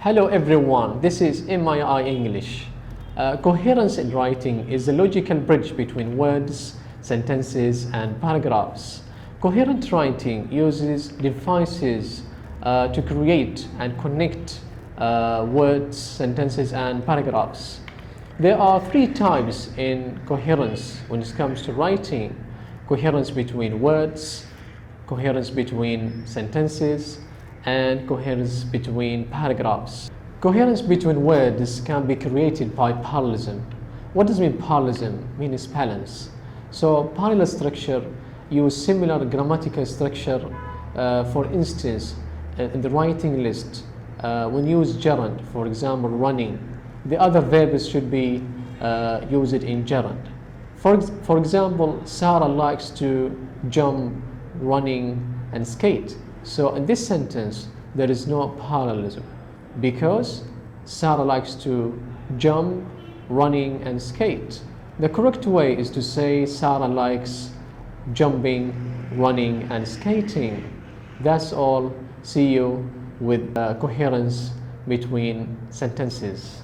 Hello everyone, this is M.I.I English. Coherence in writing is a logical bridge between words, sentences, and paragraphs. Coherent writing uses devices to create and connect words, sentences, and paragraphs. There are three types in coherence when it comes to writing: coherence between words, coherence between sentences, and coherence between paragraphs. Coherence between words can be created by parallelism. What does mean parallelism? It means balance. So parallel structure use similar grammatical structure. For instance, in the writing list, when you use gerund, for example, running, the other verbs should be used in gerund. For example, Sarah likes to jump, running, and skate. So in this sentence, there is no parallelism because Sarah likes to jump, running, and skate. The correct way is to say Sarah likes jumping, running, and skating. That's all. See you with coherence between sentences.